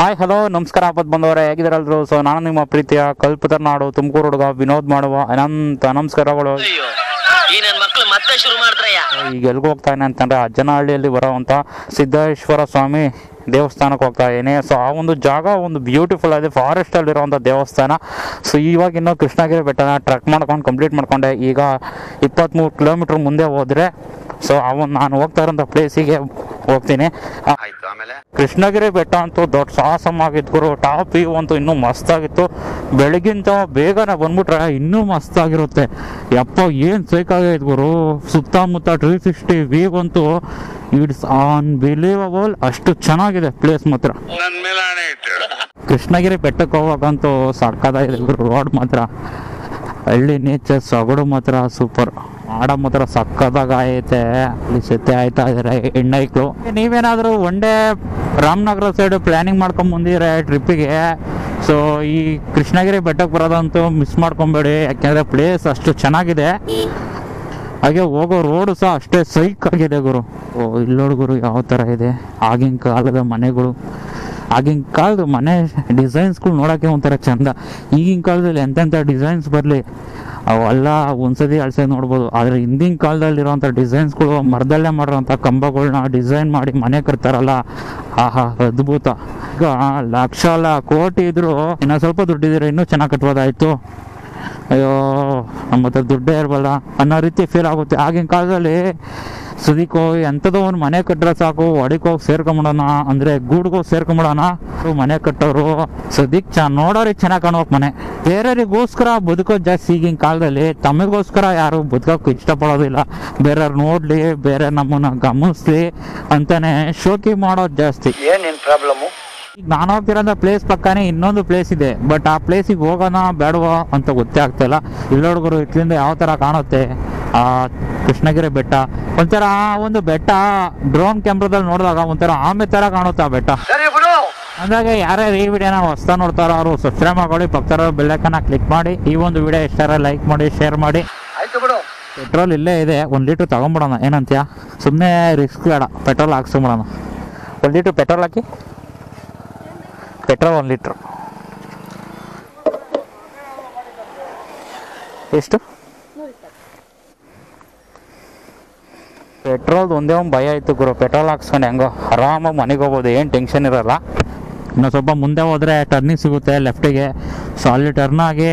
Hi hello ನಮಸ್ಕಾರ ಆಪತ್ ಬಂದವರೇ, ಹೇಗಿದ್ದಾರಲ್ರು? So ನಾನು ನಿಮ್ಮ ಪ್ರೀತಿಯ ಕಲ್ಪತರ್ನಾಡು ತುಮಕೂರು ಹುಡುಗ ವಿನೋದ್ ಮಾಡುವ ಅನಂತ ನಮಸ್ಕಾರಗಳು. ಈಗ ಎಲ್ಗೂ ಹೋಗ್ತಾ ಇದ್ದೀನಿ ಅಂತಂದ್ರೆ ಅಜ್ಜನಹಳ್ಳಿಯಲ್ಲಿ ಬರೋವಂಥ ಸಿದ್ದೇಶ್ವರ ಸ್ವಾಮಿ ದೇವಸ್ಥಾನಕ್ಕೆ ಹೋಗ್ತಾ ಇದ್ದೀನಿ. ಸೊ ಆ ಒಂದು ಜಾಗ ಒಂದು ಬ್ಯೂಟಿಫುಲ್ ಆಗಿದೆ, ಫಾರೆಸ್ಟ್ ಅಲ್ಲಿ ಇರುವಂಥ ದೇವಸ್ಥಾನ. ಸೊ ಇವಾಗ ಇನ್ನೂ ಕೃಷ್ಣಗಿರಿ ಬೆಟ್ಟನ ಟ್ರೆಕ್ ಮಾಡ್ಕೊಂಡು ಕಂಪ್ಲೀಟ್ ಮಾಡ್ಕೊಂಡೆ. ಈಗ 23 ಕಿಲೋಮೀಟರ್ ಮುಂದೆ ಹೋದ್ರೆ ಸೊ ನಾನು ಹೋಗ್ತಾ ಇರೋಂಥ ಪ್ಲೇಸಿಗೆ ಹೋಗ್ತೀನಿ. ಕೃಷ್ಣಗಿರಿ ಬೆಟ್ಟ ಅಂತೂ ದೊಡ್ಡ ಸಾಹಸವಾಗಿತ್ತು ಗುರು. ಟಾಪ್ ವ್ಯೂ ಅಂತೂ ಇನ್ನೂ ಮಸ್ತಾಗಿತ್ತು. ಬೆಳಗಿಂತ ಬೇಗನೆ ಬಂದ್ಬಿಟ್ರೆ ಇನ್ನೂ ಮಸ್ತಾಗಿರುತ್ತೆ. ಯಪ್ಪ ಏನು ಸೈಕಾಗೈತೆ ಗುರು. ಸುತ್ತಮುತ್ತ 360 ವ್ಯೂ ಅಂತೂ ಇಟ್ಸ್ ಅನ್ಬಿಲೀವಬಲ್. ಅಷ್ಟು ಚೆನ್ನಾಗಿದೆ ಪ್ಲೇಸ್ ಮಾತ್ರ. ಕೃಷ್ಣಗಿರಿ ಬೆಟ್ಟಕ್ಕೆ ಹೋಗೋಕ್ಕಂತೂ ಸಕ್ಕತ್ತಾಗಿದೆ ಗುರು. ರೋಡ್ ಮಾತ್ರ ಹಳ್ಳಿ ನೇಚರ್, ಸೊಗಡು ಮಾತ್ರ ಸೂಪರ್. ಆಡ ಮಾತ್ರ ಸಕ್ಕದಾಗ ಐತೆ. ಅಲ್ಲಿ ಸೆತ್ತೆ ಆಯ್ತಾ ಇದಾರೆ ಹೆಣ್ಣೈಕ್ಳು. ನೀವೇನಾದರೂ one day Ramanagara side planning ಮಾಡ್ಕೊಂಡು ಬಂದಿದ್ರೆ ಟ್ರಿಪ್ಪಿಗೆ, ಸೊ ಈ ಕೃಷ್ಣಗಿರಿ ಬೆಟ್ಟಕ್ಕೆ ಬರೋದಂತೂ ಮಿಸ್ ಮಾಡ್ಕೊಬೇಡಿ. ಯಾಕೆಂದರೆ ಪ್ಲೇಸ್ ಅಷ್ಟು ಚೆನ್ನಾಗಿದೆ. ಹಾಗೆ ಹೋಗೋ ರೋಡು ಸಹ ಅಷ್ಟೇ ಸೈಕ್ ಆಗಿದೆ ಗುರು. ಇಲ್ಲೋಡು ಗುರು ಯಾವ ಥರ ಇದೆ. ಆಗಿನ ಕಾಲದ ಮನೆಗಳು, ಆಗಿನ ಕಾಲದ ಮನೆ ಡಿಸೈನ್ಸ್ಗಳು ನೋಡೋಕ್ಕೆ ಒಂಥರ ಚೆಂದ. ಈಗಿನ ಕಾಲದಲ್ಲಿ ಎಂತೆಂಥ ಡಿಸೈನ್ಸ್ ಬರಲಿ ಅವೆಲ್ಲ ಒಂದ್ಸತಿ ಅಳ್ಸೆ ನೋಡ್ಬೋದು. ಆದರೆ ಹಿಂದಿನ ಕಾಲದಲ್ಲಿರೋಂಥ ಡಿಸೈನ್ಸ್ಗಳು, ಮರದಲ್ಲೇ ಮಾಡಿರೋಂಥ ಕಂಬಗಳನ್ನ ಡಿಸೈನ್ ಮಾಡಿ ಮನೆ ಕಟ್ತಾರಲ್ಲ, ಆಹಾ ಅದ್ಭುತ. ಈಗ ಲಕ್ಷ ಅಲ್ಲ ಕೋಟಿ ಇದ್ರು ಇನ್ನೂ ಸ್ವಲ್ಪ ದುಡ್ಡಿದ್ರೆ ಇನ್ನೂ ಚೆನ್ನಾಗಿ ಕಟ್ಬೋದಾಯಿತು. ಅಯ್ಯೋ ನಮ್ಮ ಹತ್ರ ದುಡ್ಡೇ ಇರಬಲ್ಲ ಅನ್ನೋ ರೀತಿ ಫೀಲ್ ಆಗುತ್ತೆ. ಆಗಿನ ಕಾಲದಲ್ಲಿ ಸುದೀಕೋ ಎಂಥದೋ ಒಂದು ಮನೆ ಕಟ್ಟರೆ ಸಾಕು, ಹೊಡಿಕೋಗಿ ಸೇರ್ಕೊಂಬಿಡೋಣ ಅಂದರೆ ಗೂಡ್ಗೋಗಿ ಸೇರ್ಕೊಂಬಿಡೋಣ. ಮನೆ ಕಟ್ಟೋರು ಸದ್ಯಕ್ಕೆ ನೋಡೋರಿಗೆ ಚೆನ್ನಾಗಿ ಕಾಣೋಕೆ ಮನೆ. ಬೇರೆಯವ್ರಿಗೋಸ್ಕರ ಬದುಕೋದು ಜಾಸ್ತಿ ಈಗಿನ ಕಾಲದಲ್ಲಿ. ತಮಗೋಸ್ಕರ ಯಾರು ಬದುಕೋಕೆ ಇಷ್ಟಪಡೋದಿಲ್ಲ. ಬೇರೆಯವ್ರು ನೋಡಲಿ, ಬೇರೆ ನಮ್ಮನ್ನು ಗಮನಿಸ್ಲಿ ಅಂತಾನೆ ಶೋಕಿ ಮಾಡೋದು ಜಾಸ್ತಿ. ಏನೇನು ಪ್ರಾಬ್ಲಮ್ಮು? ಈಗ ನಾನು ಹೋಗ್ತಿರೋಂಥ ಪ್ಲೇಸ್ ಪಕ್ಕನೇ ಇನ್ನೊಂದು ಪ್ಲೇಸ್ ಇದೆ. ಬಟ್ ಆ ಪ್ಲೇಸಿಗೆ ಹೋಗೋಣ ಬೇಡವಾ ಅಂತ ಗೊತ್ತೇ ಆಗ್ತಾಯಿಲ್ಲ. ಇಲ್ಲೋಡ್ಗರು ಇಟ್ಲಿಂದ ಯಾವ ಥರ ಕಾಣುತ್ತೆ ಆ ಕೃಷ್ಣಗಿರಿ ಬೆಟ್ಟ. ಒಂಥರ ಒಂದು ಬೆಟ್ಟ ಡ್ರೋನ್ ಕ್ಯಾಮ್ರಾದಲ್ಲಿ ನೋಡಿದಾಗ ಒಂಥರ ಆಮೆ ಥರ ಕಾಣುತ್ತೆ ಆ ಬೆಟ್ಟ. ಅಂದಾಗ ಯಾರ್ಯಾರು ಈ ವಿಡಿಯೋನ ಹೊಸ್ತಾ ನೋಡ್ತಾರೋ ಅವರು ಸಬ್ಸ್ಕ್ರೈಬ್ ಮಾಡ್ಕೊಳ್ಳಿ, ಪಕ್ಕದ ಬೆಲ್ಲೈಕನ್ನ ಕ್ಲಿಕ್ ಮಾಡಿ. ಈ ಒಂದು ವಿಡಿಯೋ ಇಷ್ಟಾರ ಲೈಕ್ ಮಾಡಿ, ಶೇರ್ ಮಾಡಿ. ಪೆಟ್ರೋಲ್ ಇಲ್ಲೇ ಇದೆ, 1 ಲೀಟ್ರ್ ತೊಗೊಂಬಿಡೋಣ ಏನಂತೀಯ? ಸುಮ್ಮನೆ ರಿಸ್ಕ್ ಬೇಡ, ಪೆಟ್ರೋಲ್ ಹಾಕ್ಸ್ಕೊಂಬಿಡೋಣ. 1 ಲೀಟ್ರ್ ಪೆಟ್ರೋಲ್ ಹಾಕಿ. ಪೆಟ್ರೋಲ್ 1 ಲೀಟ್ರ್ ಎಷ್ಟು? ಪೆಟ್ರೋಲ್ದು ಒಂದೇ ಒಂದು ಭಯ ಆಯಿತು ಗುರು. ಪೆಟ್ರೋಲ್ ಹಾಕ್ಸ್ಕೊಂಡು ಹೆಂಗೋ ಆರಾಮಾಗಿ ಮನೆಗೆ ಹೋಗ್ಬೋದು, ಏನು ಟೆನ್ಷನ್ ಇರೋಲ್ಲ. ಇನ್ನು ಸ್ವಲ್ಪ ಮುಂದೆ ಹೋದರೆ ಟರ್ನಿಂಗ್ ಸಿಗುತ್ತೆ ಲೆಫ್ಟಿಗೆ. ಸೊ ಅಲ್ಲಿ ಟರ್ನ್ ಆಗಿ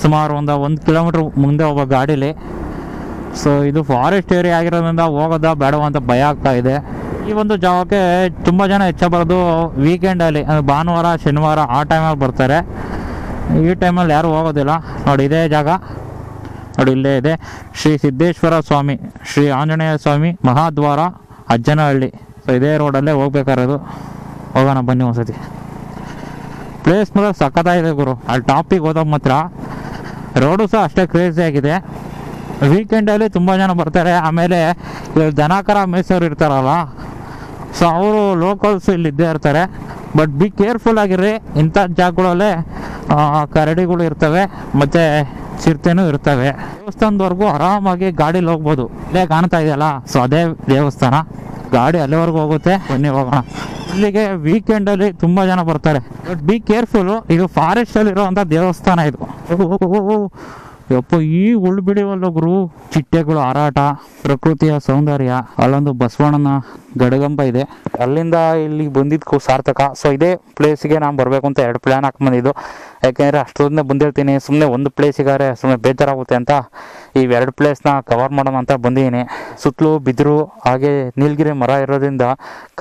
ಸುಮಾರು 1 ಕಿಲೋಮೀಟ್ರ್ ಮುಂದೆ ಹೋಗೋ ಗಾಡೀಲಿ. ಸೊ ಇದು ಫಾರೆಸ್ಟ್ ಏರಿಯಾ ಆಗಿರೋದ್ರಿಂದ ಹೋಗೋದಾ ಬೇಡವ ಅಂತ ಭಯ ಆಗ್ತಾ ಇದೆ. ಈ ಒಂದು ಜಾಗಕ್ಕೆ ತುಂಬ ಜನ ಹೆಚ್ಚ ಬರೋದು ವೀಕೆಂಡಲ್ಲಿ, ಭಾನುವಾರ ಶನಿವಾರ ಆ ಟೈಮಲ್ಲಿ ಬರ್ತಾರೆ. ಈ ಟೈಮಲ್ಲಿ ಯಾರು ಹೋಗೋದಿಲ್ಲ. ನೋಡಿ ಇದೇ ಜಾಗ ನೋಡಿ, ಇಲ್ಲೇ ಇದೆ ಶ್ರೀ ಸಿದ್ದೇಶ್ವರ ಸ್ವಾಮಿ, ಶ್ರೀ ಆಂಜನೇಯ ಸ್ವಾಮಿ ಮಹಾದ್ವಾರ, ಅಜ್ಜನಹಳ್ಳಿ. ಸೊ ಇದೇ ರೋಡಲ್ಲೇ ಹೋಗ್ಬೇಕಾಗಿರೋದು. ಹೋಗೋಣ ಬನ್ನಿ ಒಂದ್ಸತಿ. ಪ್ಲೇಸ್ ಮಾತ್ರ ಸಖತ್ತಾಗಿದೆ ಗುರು. ಅಲ್ಲಿ ಟಾಪಿಗೆ ಹೋದಾಗ ಮಾತ್ರ ರೋಡು ಸಹ ಅಷ್ಟೇ ಕ್ರೇಜಿ ಆಗಿದೆ. ವೀಕೆಂಡಲ್ಲಿ ತುಂಬ ಜನ ಬರ್ತಾರೆ. ಆಮೇಲೆ ದನಕರ ಮೇಸೋರು ಇರ್ತಾರಲ್ಲ, ಸೊ ಅವರು ಲೋಕಲ್ಸ್ ಇಲ್ಲಿದ್ದೇ ಇರ್ತಾರೆ. ಬಟ್ ಬಿ ಕೇರ್ಫುಲ್ ಆಗಿರ್ರಿ. ಇಂಥ ಜಾಗಗಳಲ್ಲೇ ಕರಡಿಗಳು ಇರ್ತವೆ ಮತ್ತು ಚಿರತೆನೂ ಇರ್ತವೆ. ದೇವಸ್ಥಾನದವರೆಗೂ ಆರಾಮಾಗಿ ಗಾಡೀಲಿ ಹೋಗ್ಬೋದು. ಇಲ್ಲೇ ಕಾಣ್ತಾ ಇದೆಯಲ್ಲ, ಸೊ ಅದೇ ದೇವಸ್ಥಾನ. ಗಾಡಿ ಅಲ್ಲಿವರೆಗೂ ಹೋಗುತ್ತೆ. ಬನ್ನಿ ಹೋಗೋಣ. ಇಲ್ಲಿಗೆ ವೀಕೆಂಡಲ್ಲಿ ತುಂಬ ಜನ ಬರ್ತಾರೆ. But B careful. ಇದು ಫಾರೆಸ್ಟಲ್ಲಿರೋವಂಥ ದೇವಸ್ಥಾನ ಇದು. ಯಪ್ಪ ಈ ಉಳ್ಬಿಡಿವಲ್ಲ ಗುರು. ಚಿಟ್ಟೆಗಳು ಹಾರಾಟ, ಪ್ರಕೃತಿಯ ಸೌಂದರ್ಯ. ಅಲ್ಲೊಂದು ಬಸವಣ್ಣನ ಗಡಗಂಬ ಇದೆ. ಅಲ್ಲಿಂದ ಇಲ್ಲಿಗೆ ಬಂದಿದ್ದಕ್ಕೂ ಸಾರ್ಥಕ. ಸೊ ಇದೇ ಪ್ಲೇಸಿಗೆ ನಾನು ಬರಬೇಕು ಅಂತ 2 ಪ್ಲ್ಯಾನ್ ಹಾಕ್ಬಂದಿದ್ದು. ಯಾಕೆಂದರೆ ಅಷ್ಟೊಂದನ್ನೇ ಬಂದಿರ್ತೀನಿ. ಸುಮ್ಮನೆ ಒಂದು ಪ್ಲೇಸಿಗಾರೆ ಸುಮ್ಮನೆ ಬೇಜಾರಾಗುತ್ತೆ ಅಂತ ಈ 2 ಪ್ಲೇಸ್ನ ಕವರ್ ಮಾಡೋಣ ಅಂತ ಬಂದಿದ್ದೀನಿ. ಸುತ್ತಲೂ ಬಿದಿರು ಹಾಗೆ ನೀಲಗಿರಿ ಮರ ಇರೋದ್ರಿಂದ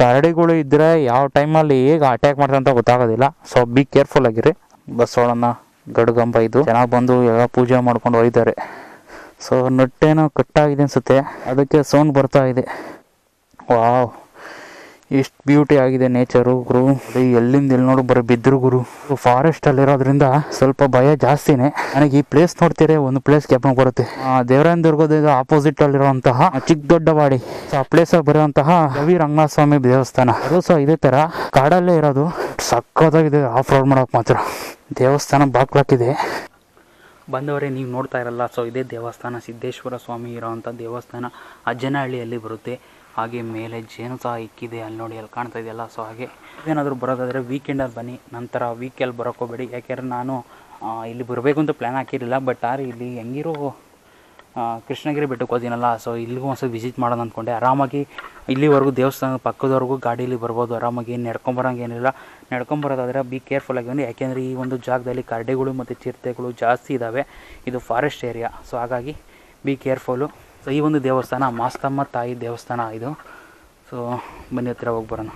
ಕರಡಿಗಳು ಇದ್ದರೆ ಯಾವ ಟೈಮಲ್ಲಿ ಹೇಗೆ ಅಟ್ಯಾಕ್ ಮಾಡ್ತಾರೆ ಅಂತ ಗೊತ್ತಾಗೋದಿಲ್ಲ. ಸೊ ಬಿ ಕೇರ್ಫುಲ್ ಆಗಿರಿ. ಬಸವಣ್ಣನ ಗಡಗಂಬ ಇದು. ಚೆನ್ನಾಗಿ ಬಂದು ಎಲ್ಲ ಪೂಜೆ ಮಾಡ್ಕೊಂಡು ಹೋಗಿದ್ದಾರೆ. ಸೊ ನಟ್ಟೇನೋ ಕಟ್ಟಾಗಿದೆ ಅನಿಸುತ್ತೆ, ಅದಕ್ಕೆ ಸೌಂಡ್ ಬರ್ತಾ ಇದೆ. ವಾವ್, ಎಷ್ಟು ಬ್ಯೂಟಿ ಆಗಿದೆ ನೇಚರು ಗುರು. ಎಲ್ಲಿಂದ ಎಲ್ಲಿ ನೋಡು ಬರೋ ಬಿದ್ರು ಗುರು. ಫಾರೆಸ್ಟಲ್ಲಿರೋದ್ರಿಂದ ಸ್ವಲ್ಪ ಭಯ ಜಾಸ್ತಿನೇ. ನನಗೆ ಈ ಪ್ಲೇಸ್ ನೋಡ್ತೀರಿ ಒಂದು ಪ್ಲೇಸ್ ಜ್ಞಾಪಕ ಬರುತ್ತೆ. ದೇವರಾಯನ ದುರ್ಗದ ಆಪೋಸಿಟ್ ಅಲ್ಲಿರುವಂತಹ ಚಿಕ್ಕದೊಡ್ಡವಾಡಿ, ಆ ಪ್ಲೇಸಲ್ಲಿ ಬರುವಂತಹ ರವಿ ರಂಗನಾಥ ಸ್ವಾಮಿ ದೇವಸ್ಥಾನ. ಅದು ಸಹ ಇದೇ ಥರ ಕಾಡಲ್ಲೇ ಇರೋದು. ಸಕ್ಕತ್ತಾಗಿದೆ ಆಫ್ ರೋಡ್ ಮಾಡೋಕೆ ಮಾತ್ರ. ದೇವಸ್ಥಾನ ಬಾಕ್ಲಾಕಿದೆ. ಬಂದವರೇ ನೀವು ನೋಡ್ತಾ ಇರಲ್ಲ, ಸೊ ಇದೇ ದೇವಸ್ಥಾನ ಸಿದ್ದೇಶ್ವರ ಸ್ವಾಮಿ ಇರೋವಂಥ ದೇವಸ್ಥಾನ ಅಜ್ಜನಹಳ್ಳಿಯಲ್ಲಿ ಬರುತ್ತೆ. ಹಾಗೆ ಮೇಲೆ ಜೇನು ಸಹ ಇಕ್ಕಿದೆ, ಅಲ್ಲಿ ನೋಡಿ ಅಲ್ಲಿ ಕಾಣ್ತಾ ಇದೆಯಲ್ಲ. ಸೊ ಹಾಗೆ ಏನಾದರೂ ಬರೋದಾದರೆ ವೀಕೆಂಡಲ್ಲಿ ಬನ್ನಿ, ನಂತರ ವೀಕಲ್ಲಿ ಬರೋಕ್ಕೋಗ್ಬೇಡಿ. ಯಾಕೆಂದರೆ ನಾನು ಇಲ್ಲಿ ಬರಬೇಕು ಅಂತ ಪ್ಲ್ಯಾನ್ ಹಾಕಿರಲಿಲ್ಲ. ಬಟ್ ಇಲ್ಲಿ ಹೆಂಗಿರೋ ಕೃಷ್ಣಗಿರಿ ಬೆಟ್ಟಕ್ಕೆ ಹೋದಿನಲ್ಲ, ಸೊ ಇಲ್ಲಿಗೂ ಒಂದ್ಸಲ ವಿಸಿಟ್ ಮಾಡೋಣ ಅಂದ್ಕೊಂಡೆ. ಆರಾಮಾಗಿ ಇಲ್ಲಿವರೆಗೂ ದೇವಸ್ಥಾನದ ಪಕ್ಕದವರೆಗೂ ಗಾಡೀಲಿ ಬರ್ಬೋದು ಆರಾಮಾಗಿ. ನಡ್ಕೊಂಬರೋಂಗೇನಿಲ್ಲ. ನಡ್ಕೊಂಬರೋದಾದರೆ ಬಿ ಕೇರ್ಫುಲ್ ಆಗಿ ಬನ್ನಿ, ಯಾಕೆಂದರೆ ಈ ಒಂದು ಜಾಗದಲ್ಲಿ ಕರಡಿಗಳು ಮತ್ತು ಚಿರತೆಗಳು ಜಾಸ್ತಿ ಇದ್ದಾವೆ. ಇದು ಫಾರೆಸ್ಟ್ ಏರಿಯಾ, ಸೊ ಹಾಗಾಗಿ ಬಿ ಕೇರ್ಫುಲ್ಲು. ಸೊ ಈ ಒಂದು ದೇವಸ್ಥಾನ ಮಾಸ್ತಮ್ಮ ತಾಯಿ ದೇವಸ್ಥಾನ ಇದು. ಸೊ ಬನ್ನಿ ಹತ್ತಿರ ಹೋಗಿ ಬರೋಣ.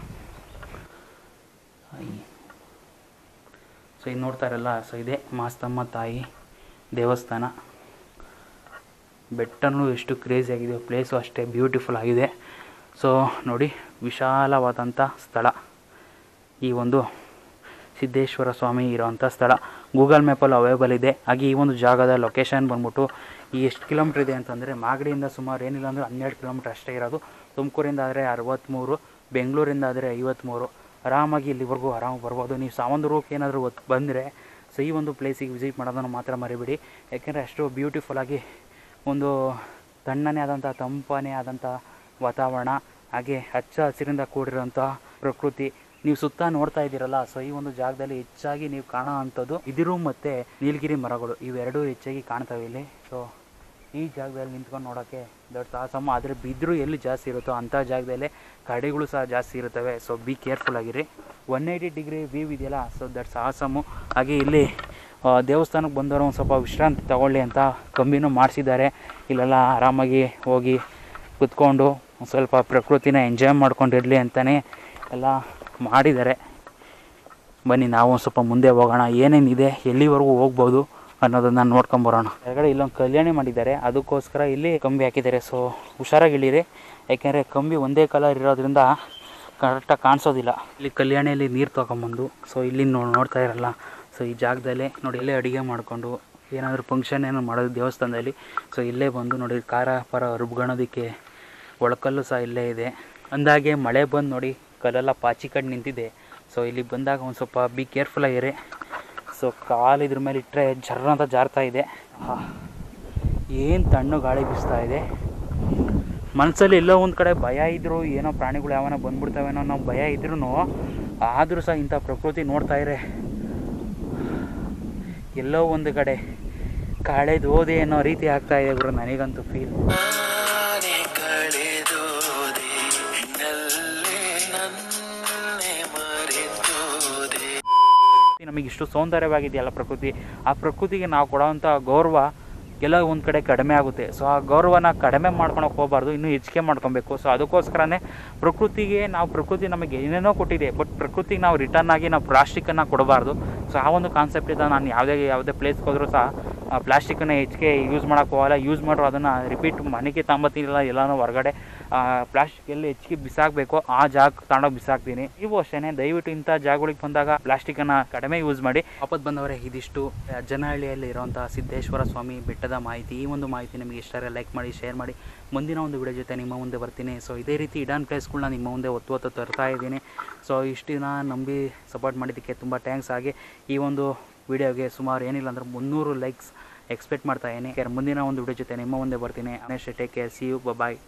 ಸೊ ಇದು ನೋಡ್ತಾ ಇರಲ್ಲ, ಸೊ ಇದೇ ಮಾಸ್ತಮ್ಮ ತಾಯಿ ದೇವಸ್ಥಾನ. ಬೆಟ್ಟನೂ ಎಷ್ಟು ಕ್ರೇಜಿ ಆಗಿದೆ, ಪ್ಲೇಸು ಅಷ್ಟೇ ಬ್ಯೂಟಿಫುಲ್ ಆಗಿದೆ. ಸೊ ನೋಡಿ, ವಿಶಾಲವಾದಂಥ ಸ್ಥಳ ಈ ಒಂದು ಸಿದ್ದೇಶ್ವರ ಸ್ವಾಮಿ ಇರೋವಂಥ ಸ್ಥಳ. ಗೂಗಲ್ ಮ್ಯಾಪಲ್ಲಿ ಅವೈಲೇಬಲ್ ಇದೆ. ಹಾಗೆ ಈ ಒಂದು ಜಾಗದ ಲೊಕೇಶನ್ ಬಂದ್ಬಿಟ್ಟು ಎಷ್ಟು ಕಿಲೋಮೀಟ್ರ್ ಇದೆ ಅಂತಂದರೆ, ಮಾಗಡಿಯಿಂದ ಸುಮಾರು ಏನಿಲ್ಲ ಅಂದರೆ 12 ಕಿಲೋಮೀಟ್ರ್ ಅಷ್ಟೇ ಇರೋದು. ತುಮಕೂರಿಂದ ಆದರೆ 63, ಬೆಂಗಳೂರಿಂದ ಆದರೆ 53. ಆರಾಮಾಗಿ ಇಲ್ಲಿವರೆಗೂ ಆರಾಮಾಗಿ ಬರ್ಬೋದು. ನೀವು ಸಾವಂತೂರಿಗೆ ಏನಾದರೂ ಬಂದರೆ ಸೊ ಈ ಒಂದು ಪ್ಲೇಸಿಗೆ ವಿಸಿಟ್ ಮಾಡೋದನ್ನು ಮಾತ್ರ ಮರಿಬೇಡಿ. ಯಾಕೆಂದರೆ ಅಷ್ಟು ಬ್ಯೂಟಿಫುಲ್ಲಾಗಿ ಒಂದು ತಣ್ಣನೆ ಆದಂಥ ತಂಪನೇ ಆದಂಥ ವಾತಾವರಣ, ಹಾಗೆ ಹಚ್ಚ ಹಸಿರಿಂದ ಕೂಡಿರೋಂಥ ಪ್ರಕೃತಿ ನೀವು ಸುತ್ತ ನೋಡ್ತಾ ಇದ್ದೀರಲ್ಲ. ಸೊ ಈ ಒಂದು ಜಾಗದಲ್ಲಿ ಹೆಚ್ಚಾಗಿ ನೀವು ಕಾಣೋ ಅಂಥದ್ದು ಬಿದಿರು ಮತ್ತು ನೀಲಗಿರಿ ಮರಗಳು, ಇವೆರಡೂ ಹೆಚ್ಚಾಗಿ ಕಾಣ್ತವೆ ಇಲ್ಲಿ. ಸೊ ಈ ಜಾಗದಲ್ಲಿ ನಿಂತ್ಕೊಂಡು ನೋಡೋಕ್ಕೆ ದೊಡ್ಡ ಸಾಹಸಮ್ಮ. ಆದರೆ ಬಿದಿರು ಎಲ್ಲಿ ಜಾಸ್ತಿ ಇರುತ್ತೋ ಅಂಥ ಜಾಗದಲ್ಲೇ ಕರಡಿಗಳು ಸಹ ಜಾಸ್ತಿ ಇರುತ್ತವೆ. ಸೊ ಬಿ ಕೇರ್ಫುಲ್ ಆಗಿರಿ. 180 ಡಿಗ್ರಿ ವ್ಯೂ ಇದೆಯಲ್ಲ, ಸೊ ದಟ್ ಸಾಹಸಮ್ಮು. ಹಾಗೆ ಇಲ್ಲಿ ದೇವಸ್ಥಾನಕ್ಕೆ ಬಂದವರು ಒಂದು ಸ್ವಲ್ಪ ವಿಶ್ರಾಂತಿ ತಗೊಳ್ಳಿ ಅಂತ ಕಂಬಿನೂ ಮಾಡಿಸಿದ್ದಾರೆ. ಇಲ್ಲೆಲ್ಲ ಆರಾಮಾಗಿ ಹೋಗಿ ಕುತ್ಕೊಂಡು ಒಂದು ಸ್ವಲ್ಪ ಪ್ರಕೃತಿನ ಎಂಜಾಯ್ ಮಾಡ್ಕೊಂಡಿರಲಿ ಅಂತಲೇ ಎಲ್ಲ ಮಾಡಿದ್ದಾರೆ. ಬನ್ನಿ ನಾವು ಒಂದು ಸ್ವಲ್ಪ ಮುಂದೆ ಹೋಗೋಣ, ಏನೇನಿದೆ, ಎಲ್ಲಿವರೆಗೂ ಹೋಗ್ಬೋದು ಅನ್ನೋದನ್ನು ನೋಡ್ಕೊಂಬರೋಣ. ಹೊರಗಡೆ ಇಲ್ಲೊಂದು ಕಲ್ಯಾಣಿ ಮಾಡಿದ್ದಾರೆ, ಅದಕ್ಕೋಸ್ಕರ ಇಲ್ಲಿ ಕಂಬಿ ಹಾಕಿದ್ದಾರೆ. ಸೊ ಹುಷಾರಾಗಿ ಇಳೀರಿ, ಯಾಕೆಂದರೆ ಕಂಬಿ ಒಂದೇ ಕಲರ್ ಇರೋದ್ರಿಂದ ಕರೆಕ್ಟಾಗಿ ಕಾಣಿಸೋದಿಲ್ಲ. ಇಲ್ಲಿ ಕಲ್ಯಾಣಿಯಲ್ಲಿ ನೀರು ತೊಗೊಂಬಂದು ಸೊ ಇಲ್ಲಿ ನೋಡ್ತಾ ಇರಲ್ಲ. ಸೊ ಈ ಜಾಗದಲ್ಲೇ ನೋಡಿ, ಇಲ್ಲೇ ಅಡುಗೆ ಮಾಡಿಕೊಂಡು ಏನಾದರೂ ಫಂಕ್ಷನ್ ಏನೋ ಮಾಡೋದು ದೇವಸ್ಥಾನದಲ್ಲಿ. ಸೊ ಇಲ್ಲೇ ಬಂದು ನೋಡಿ, ಖಾರ ಪರ ರುಬ್ಕೊಳ್ಳೋದಕ್ಕೆ ಒಳಕಲ್ಲು ಸಹ ಇಲ್ಲೇ ಇದೆ. ಅಂದಾಗೆ ಮಳೆ ಬಂದು ನೋಡಿ ಕಲ್ಲೆಲ್ಲ ಪಾಚಿ ಕಡೆ ನಿಂತಿದೆ. ಸೊ ಇಲ್ಲಿ ಬಂದಾಗ ಒಂದು ಸ್ವಲ್ಪ ಬಿ ಕೇರ್ಫುಲ್ಲಾಗಿರಿ. ಸೊ ಕಾಲು ಇದ್ರ ಮೇಲೆ ಇಟ್ಟರೆ ಜರ್ರ ಅಂತ ಜಾರ್ತಾ ಇದೆ. ಏನು ತಣ್ಣು ಗಾಳಿ ಬೀಸ್ತಾ ಇದೆ. ಮನಸ್ಸಲ್ಲಿ ಎಲ್ಲೋ ಒಂದು ಕಡೆ ಭಯ ಇದ್ದರೂ, ಏನೋ ಪ್ರಾಣಿಗಳು ಯಾವನ ಬಂದ್ಬಿಡ್ತಾವೇನೋ ನಾವು ಭಯ ಇದ್ರೂ, ಆದರೂ ಸಹ ಇಂಥ ಪ್ರಕೃತಿ ನೋಡ್ತಾ ಇರೆ ಎಲ್ಲೋ ಒಂದು ಕಡೆ ಕಳೆದೋದೆ ಅನ್ನೋ ರೀತಿ ಆಗ್ತಾ ಇದೆ ಗುರು, ನನಗಂತೂ ಫೀಲ್. ನಮಗಿಷ್ಟು ಸೌಂದರ್ಯವಾಗಿದೆಯಲ್ಲ ಪ್ರಕೃತಿ, ಆ ಪ್ರಕೃತಿಗೆ ನಾವು ಕೊಡೋವಂಥ ಗೌರವ ಎಲ್ಲ ಒಂದು ಕಡೆ ಕಡಿಮೆ ಆಗುತ್ತೆ. ಸೊ ಆ ಗೌರವನ ಕಡಿಮೆ ಮಾಡ್ಕೊಳಕ್ಕೆ ಹೋಗಬಾರ್ದು, ಇನ್ನೂ ಹೆಚ್ಚಿಗೆ ಮಾಡ್ಕೊಬೇಕು. ಸೊ ಅದಕ್ಕೋಸ್ಕರನೇ ಪ್ರಕೃತಿ ನಮಗೆ ಏನೇನೋ ಕೊಟ್ಟಿದೆ, ಬಟ್ ಪ್ರಕೃತಿಗೆ ನಾವು ರಿಟರ್ನ್ ಆಗಿ ನಾವು ಪ್ಲಾಸ್ಟಿಕ್ಕನ್ನು ಕೊಡಬಾರ್ದು. ಸೊ ಆ ಒಂದು ಕಾನ್ಸೆಪ್ಟಿಂದ ನಾನು ಯಾವುದೇ ಪ್ಲೇಸ್ಗೆ ಹೋದರೂ ಸಹ ಪ್ಲಾಸ್ಟಿಕ್ಕನ್ನು ಹೆಚ್ಚಿಗೆ ಯೂಸ್ ಮಾಡೋಕ್ಕೆ ಹೋಗಲ್ಲ. ಯೂಸ್ ಮಾಡೋ ಅದನ್ನು ರಿಪೀಟ್ ಮನೆಗೆ ತಾಂಬತ್ತೀನಿಲ್ಲ, ಎಲ್ಲನೂ ಹೊರಗಡೆ ಪ್ಲಾಸ್ಟಿಕ್ ಎಲ್ಲಿ ಹೆಚ್ಚಿಗೆ ಬಿಸಾಕಬೇಕು ಆ ಜಾಗ ತಗೊಂಡೋಗಿ ಬಿಸಾಕ್ತೀನಿ. ನೀವು ಅಷ್ಟೇ, ದಯವಿಟ್ಟು ಇಂಥ ಜಾಗಗಳಿಗೆ ಬಂದಾಗ ಪ್ಲಾಸ್ಟಿಕ್ಕನ್ನು ಕಡಿಮೆ ಯೂಸ್ ಮಾಡಿ. ವಾಪಸ್ ಬಂದವರೇ, ಇದಿಷ್ಟು ಅಜ್ಜನಹಳ್ಳಿಯಲ್ಲಿ ಇರುವಂಥ ಸಿದ್ದೇಶ್ವರ ಸ್ವಾಮಿ ಬೆಟ್ಟದ ಮಾಹಿತಿ. ಈ ಒಂದು ಮಾಹಿತಿ ನಿಮಗೆ ಇಷ್ಟ ಲೈಕ್ ಮಾಡಿ, ಶೇರ್ ಮಾಡಿ. ಮುಂದಿನ ಒಂದು ವಿಡಿಯೋ ಜೊತೆ ನಿಮ್ಮ ಮುಂದೆ ಬರ್ತೀನಿ. ಸೊ ಇದೇ ರೀತಿ ಇಡನ್ ಪ್ಲೇಸ್ಗಳನ್ನ ನಿಮ್ಮ ಮುಂದೆ ಒತ್ತು ತರ್ತಾ ಇದ್ದೀನಿ. ಸೊ ಇಷ್ಟು ದಿನ ನಂಬಿ ಸಪೋರ್ಟ್ ಮಾಡಿದ್ದಕ್ಕೆ ತುಂಬ ಥ್ಯಾಂಕ್ಸ್. ಹಾಗೆ ಈ ಒಂದು ವಿಡಿಯೋಗೆ ಸುಮಾರು ಏನಿಲ್ಲ ಅಂದ್ರೆ 300 ಲೈಕ್ಸ್ ಎಕ್ಸ್ಪೆಕ್ಟ್ ಮಾಡ್ತಾ ಇದ್ದೀನಿ. ಮುಂದಿನ ಒಂದು ವಿಡಿಯೋ ಜೊತೆ ನಿಮ್ಮ ಮುಂದೆ ಬರ್ತೀನಿ. Take care, see you, bye.